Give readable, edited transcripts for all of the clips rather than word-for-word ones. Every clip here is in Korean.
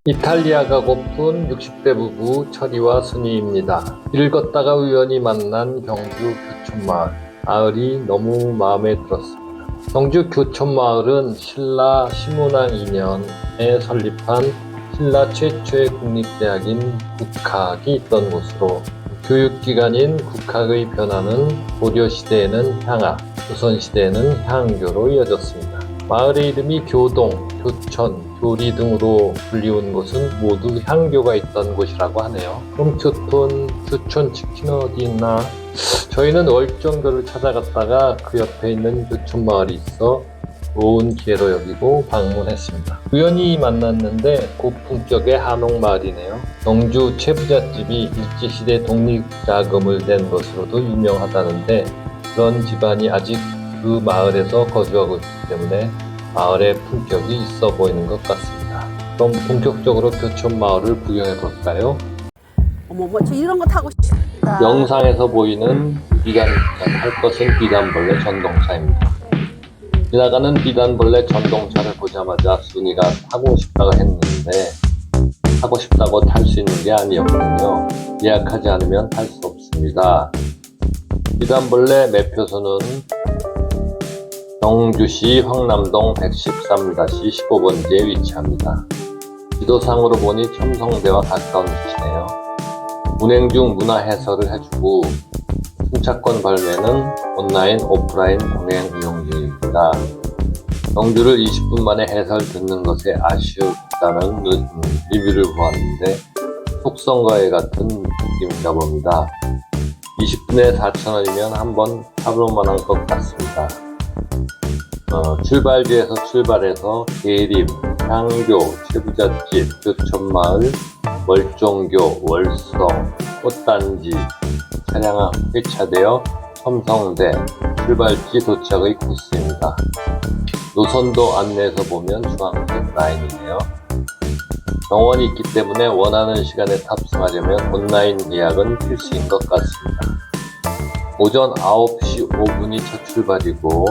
이탈리아가 고픈 60대 부부 철이와 순이입니다. 길을 걷다가 우연히 만난 경주 교촌마을. 마을이 너무 마음에 들었습니다. 경주 교촌마을은 신라 시문왕 2년에 설립한 신라 최초의 국립대학인 국학이 있던 곳으로 교육기관인 국학의 변화는 고려시대에는 향학, 조선시대에는 향교로 이어졌습니다. 마을의 이름이 교동, 교천, 교리 등으로 불리운 곳은 모두 향교가 있던 곳이라고 하네요. 그럼 교촌 치킨은 어디 있나? 저희는 월정교를 찾아갔다가 그 옆에 있는 교촌마을이 있어 좋은 기회로 여기고 방문했습니다. 우연히 만났는데 고품격의 한옥마을이네요. 경주 최부잣집이 일제시대 독립자금을 낸 것으로도 유명하다는데 그런 집안이 아직 그 마을에서 거주하고 있기 때문에 마을의 품격이 있어 보이는 것 같습니다. 그럼 본격적으로 교촌마을을 구경해 볼까요? 어머, 저 이런 거 타고 싶다. 영상에서 보이는 할 것은 비단벌레 전동차입니다. 지나가는 비단벌레 전동차를 보자마자 순이가 타고 싶다고 했는데 타고 싶다고 탈 수 있는 게 아니었군요. 예약하지 않으면 탈 수 없습니다. 비단벌레 매표소는 경주시 황남동 113-15번지에 위치합니다. 지도상으로 보니 첨성대와 가까운 위치네요. 운행 중 문화 해설을 해주고 승차권 발매는 온라인, 오프라인 운행 이용 중입니다. 경주를 20분 만에 해설 듣는 것에 아쉬웠다는 리뷰를 보았는데 속성과의 같은 느낌인가 봅니다. 20분에 4,000원이면 한번 타볼 만한 것 같습니다. 출발지에서 출발해서 계림, 향교, 최부잣집, 교촌마을, 월정교, 월성, 꽃단지, 차량이 회차되어 첨성대, 출발지 도착의 코스입니다. 노선도 안내에서 보면 주황색 라인이네요. 정원이 있기 때문에 원하는 시간에 탑승하려면 온라인 예약은 필수인 것 같습니다. 오전 9시 5분이 첫 출발이고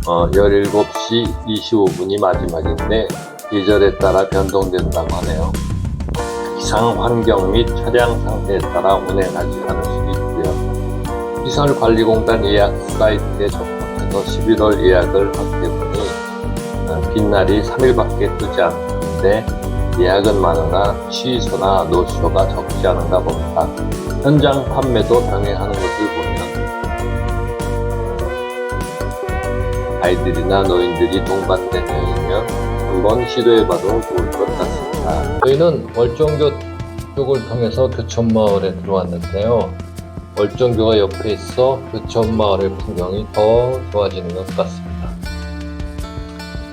17시 25분이 마지막인데 계절에 따라 변동된다고 하네요. 기상 환경 및 차량 상태에 따라 운행하지 않을 수도 있고요. 시설관리공단 예약 사이트에 접속해서 11월 예약을 확인해보니 빈 날이 3일밖에 뜨지 않는데 예약은 많으나 취소나 노쇼가 적지 않은가 봅니다. 현장 판매도 병행하는 것을 보면 아이들이나 노인들이 동반된 여행이면 한번 시도해봐도 좋을 것 같습니다. 저희는 월정교 쪽을 통해서 교촌마을에 들어왔는데요. 월정교가 옆에 있어 교촌마을의 풍경이 더 좋아지는 것 같습니다.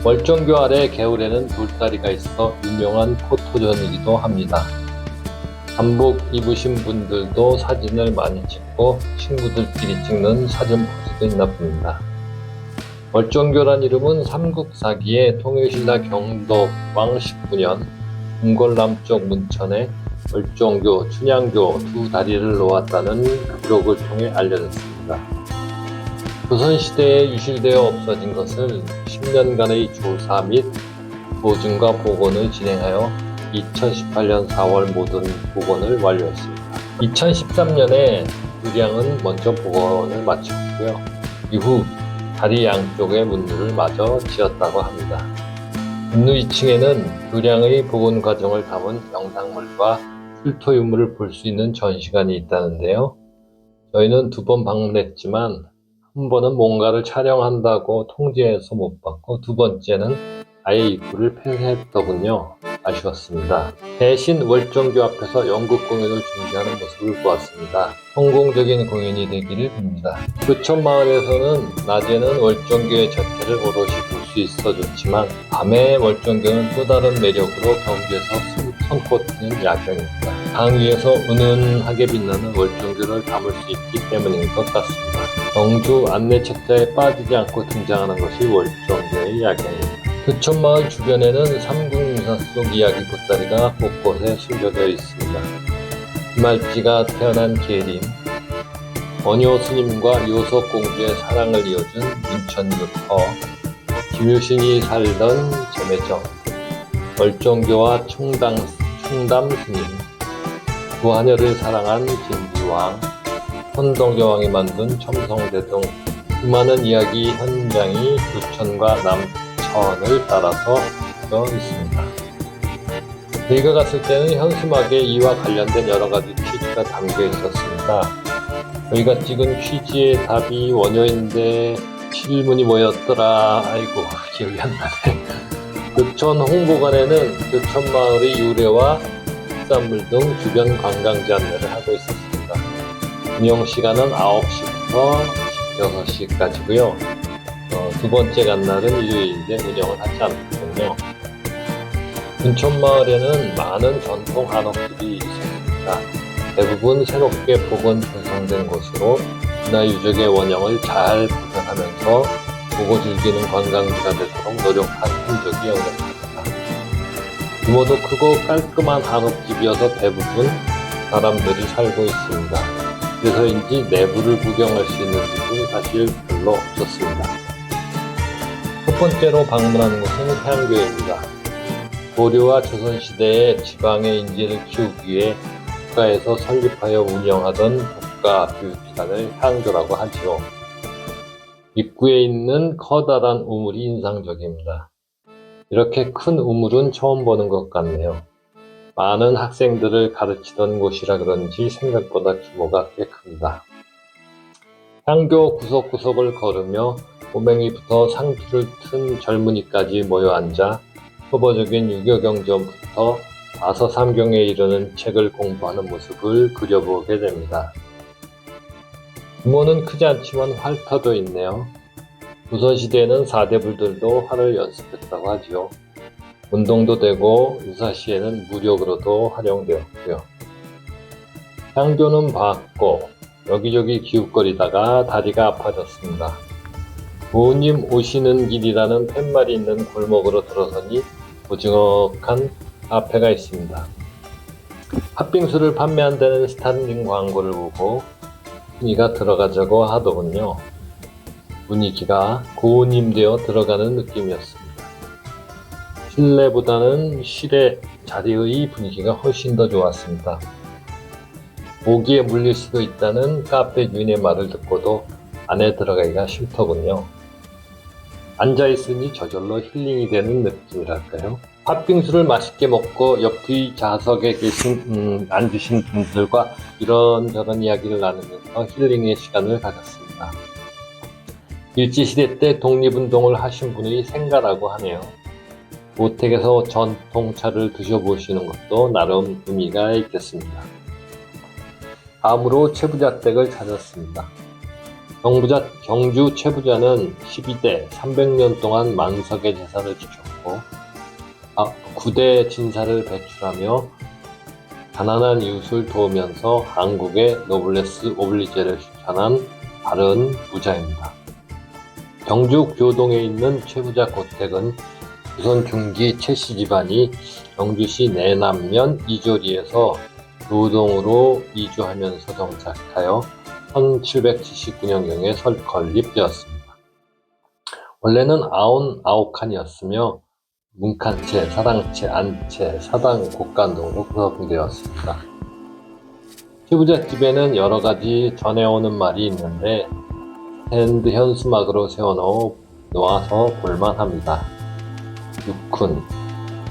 월정교 아래 개울에는 돌다리가 있어 유명한 포토존이기도 합니다. 한복 입으신 분들도 사진을 많이 찍고 친구들끼리 찍는 사진 포즈도 있나 봅니다. 월정교란 이름은 삼국사기에 통일신라 경덕왕 19년 궁궐남쪽 문천에 월정교, 춘향교 두 다리를 놓았다는 기록을 통해 알려졌습니다. 조선시대에 유실되어 없어진 것을 10년간의 조사 및 보증과 복원을 진행하여 2018년 4월 모든 복원을 완료했습니다. 2013년에 의량은 먼저 복원을 마쳤고요. 이후 다리 양쪽에 문물을 마저 지었다고 합니다. 문루 2층에는 의량의 복원 과정을 담은 영상물과 출토 유물을 볼 수 있는 전시관이 있다는데요. 저희는 2번 방문했지만 한 번은 뭔가를 촬영한다고 통지해서 못 받고 두 번째는 아예 입구를 폐쇄했더군요. 아쉬웠습니다. 대신 월정교 앞에서 연극 공연을 준비하는 모습을 보았습니다. 성공적인 공연이 되기를 빕니다. 교촌마을에서는 낮에는 월정교의 자태를 오롯이 볼 수 있어 좋지만 밤에 월정교는 또 다른 매력으로 경주에서 손꼽히는 야경입니다. 강 위에서 은은하게 빛나는 월정교를 담을 수 있기 때문인 것 같습니다. 경주 안내책자에 빠지지 않고 등장하는 것이 월정교의 야경입니다. 교촌마을 주변에는 삼국유사 속 이야기 보따리가 곳곳에 숨겨져 있습니다. 이말지가 태어난 계림, 원효 스님과 요속 공주의 사랑을 이어준 문천유터, 김유신이 살던 제매정, 얼종교와 충담 스님, 구하녀를 사랑한 진지왕, 선동여왕이 만든 첨성대 등 수많은 이야기 현장이 부천과 남천을 따라서 되어 있습니다. 저희가 갔을 때는 현수막에 이와 관련된 여러 가지 퀴즈가 담겨 있었습니다. 저희가 찍은 퀴즈의 답이 원효인데 질문이 뭐였더라? 아이고 기억이 안 나네. 교천 홍보관에는 교천 마을의 유래와 특산물 등 주변 관광지 안내를 하고 있었습니다. 운영 시간은 9시부터 6시까지고요. 두 번째 간 날은 일요일인데 운영을 하지 않거든요. 근천 마을에는 많은 전통 한옥집이 있었습니다. 대부분 새롭게 복원 전성된 곳으로 문화유적의 원형을 잘 보존하면서 보고 즐기는 관광지가 되도록 노력한 흔적이 역력합니다. 규모도 크고 깔끔한 한옥집이어서 대부분 사람들이 살고 있습니다. 그래서인지 내부를 구경할 수 있는 집은 사실 별로 없었습니다. 첫 번째로 방문하는 곳은 향교입니다. 고려와 조선시대에 지방의 인재를 키우기 위해 국가에서 설립하여 운영하던 국가교육기관을 향교라고 하지요. 입구에 있는 커다란 우물이 인상적입니다. 이렇게 큰 우물은 처음 보는 것 같네요. 많은 학생들을 가르치던 곳이라 그런지 생각보다 규모가 꽤 큽니다. 향교 구석구석을 걸으며 꼬맹이부터 상투를 튼 젊은이까지 모여 앉아 초보적인 유교경전부터 다서삼경에 이르는 책을 공부하는 모습을 그려보게 됩니다. 규모는 크지 않지만 활터도 있네요. 조선시대에는 사대불들도 활을 연습했다고 하지요. 운동도 되고 유사시에는 무력으로도 활용되었고요. 향교는 봤고 여기저기 기웃거리다가 다리가 아파졌습니다. 부모님 오시는 길이라는 팻말이 있는 골목으로 들어서니 고즈넉한 카페가 있습니다. 팥빙수를 판매한다는 스타링 광고를 보고 순이가 들어가자고 하더군요. 분위기가 고운임되어 들어가는 느낌이었습니다. 실내보다는 실외 자리의 분위기가 훨씬 더 좋았습니다. 모기에 물릴 수도 있다는 카페 주인의 말을 듣고도 안에 들어가기가 싫더군요. 앉아있으니 저절로 힐링이 되는 느낌이랄까요? 팥빙수를 맛있게 먹고 옆의 좌석에 앉으신 분들과 이런저런 이야기를 나누면서 힐링의 시간을 가졌습니다. 일제시대 때 독립운동을 하신 분의 생가라고 하네요. 모택에서 전통차를 드셔보시는 것도 나름 의미가 있겠습니다. 다음으로 최부자댁을 찾았습니다. 경주 최부자는 12대 300년 동안 만석의 재산을 지켰고 9대 진사를 배출하며 가난한 이웃을 도우면서 한국의 노블레스 오블리제를 실천한 바른 부자입니다. 경주 교동에 있는 최부자 고택은 조선 중기 최씨 집안이 경주시 내남면 이조리에서 교동으로 이주하면서 정착하여 1779년경에 건립되었습니다. 원래는 99칸이었으며 문칸채, 사당채, 안채, 사당, 곡간동으로 구성되었습니다. 최부잣집에는 여러가지 전해오는 말이 있는데 스탠드 현수막으로 세워놓아서 볼만합니다. 6군,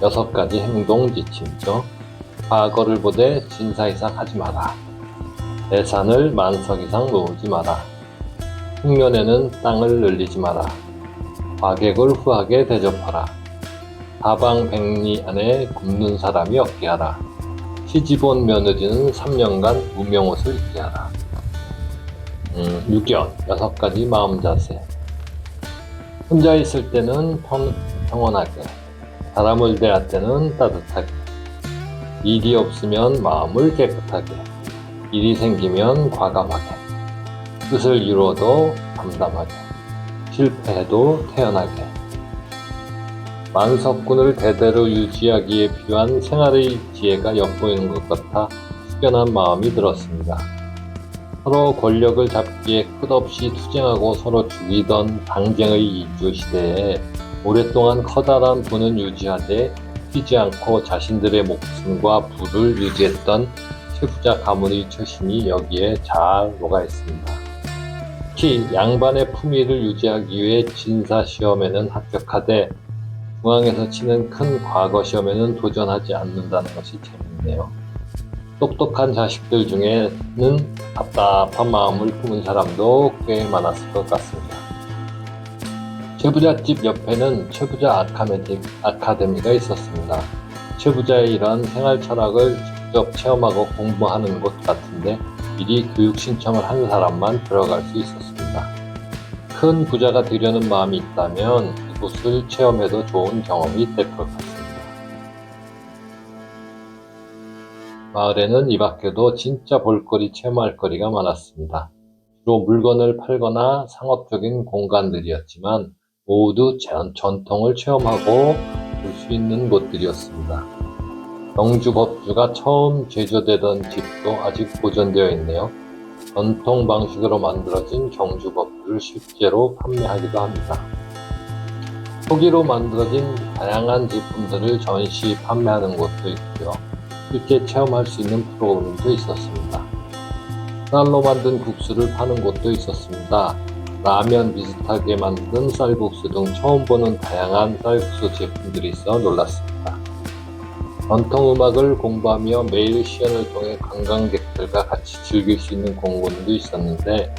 6가지 행동 지침이죠. 과거를 보되 진사 이상 하지 마라. 재산을 만석 이상 모으지 마라. 흉년에는 땅을 늘리지 마라. 과객을 후하게 대접하라. 사방 백리 안에 굶는 사람이 없게 하라. 시집온 며느리는 3년간 무명옷을 입게 하라. 6연, 6가지 마음 자세. 혼자 있을 때는 평온하게, 사람을 대할 때는 따뜻하게, 일이 없으면 마음을 깨끗하게, 일이 생기면 과감하게, 뜻을 이루어도 담담하게, 실패해도 태연하게. 만석군을 대대로 유지하기에 필요한 생활의 지혜가 엿보이는 것 같아 숙연한 마음이 들었습니다. 서로 권력을 잡기에 끝없이 투쟁하고 서로 죽이던 당쟁의 이주 시대에 오랫동안 커다란 부는 유지하되 튀지 않고 자신들의 목숨과 부를 유지했던 최부자 가문의 처신이 여기에 잘 녹아있습니다. 특히 양반의 품위를 유지하기 위해 진사시험에는 합격하되 중앙에서 치는 큰 과거시험에는 도전하지 않는다는 것이 재미있네요. 똑똑한 자식들 중에는 답답한 마음을 품은 사람도 꽤 많았을 것 같습니다. 최부잣집 옆에는 최부자 아카데미가 있었습니다. 최부자의 이러한 생활 철학을 직접 체험하고 공부하는 곳 같은데 미리 교육 신청을 한 사람만 들어갈 수 있었습니다. 큰 부자가 되려는 마음이 있다면 이곳을 체험해도 좋은 경험이 될 것 같습니다. 마을에는 이 밖에도 진짜 볼거리, 체험할 거리가 많았습니다. 주로 물건을 팔거나 상업적인 공간들이었지만 모두 전통을 체험하고 볼 수 있는 곳들이었습니다. 경주 법주가 처음 제조되던 집도 아직 보존되어 있네요. 전통 방식으로 만들어진 경주 법주를 실제로 판매하기도 합니다. 토기로 만들어진 다양한 제품들을 전시 판매하는 곳도 있고요. 실제 체험할 수 있는 프로그램도 있었습니다. 쌀로 만든 국수를 파는 곳도 있었습니다. 라면 비슷하게 만든 쌀국수 등 처음 보는 다양한 쌀국수 제품들이 있어 놀랐습니다. 전통음악을 공부하며 매일 시연을 통해 관광객들과 같이 즐길 수 있는 공연도 있었는데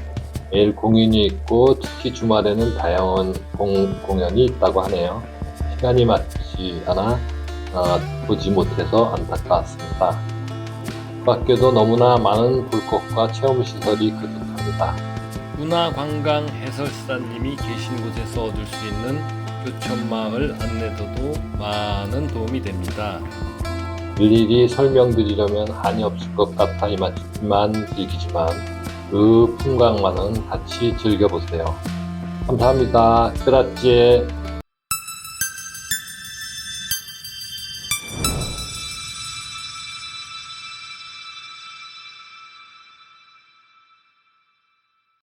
매일 공연이 있고 특히 주말에는 다양한 공연이 있다고 하네요. 시간이 맞지 않아 보지 못해서 안타까웠습니다. 밖에도 너무나 많은 볼것과 체험시설이 그득합니다. 문화관광 해설사님이 계신 곳에서 얻을 수 있는 교촌마을 안내도도 많은 도움이 됩니다. 일일이 설명드리려면 한이 없을 것 같아 이만 즐기지만 그 풍광만은 같이 즐겨보세요. 감사합니다. 그라찌에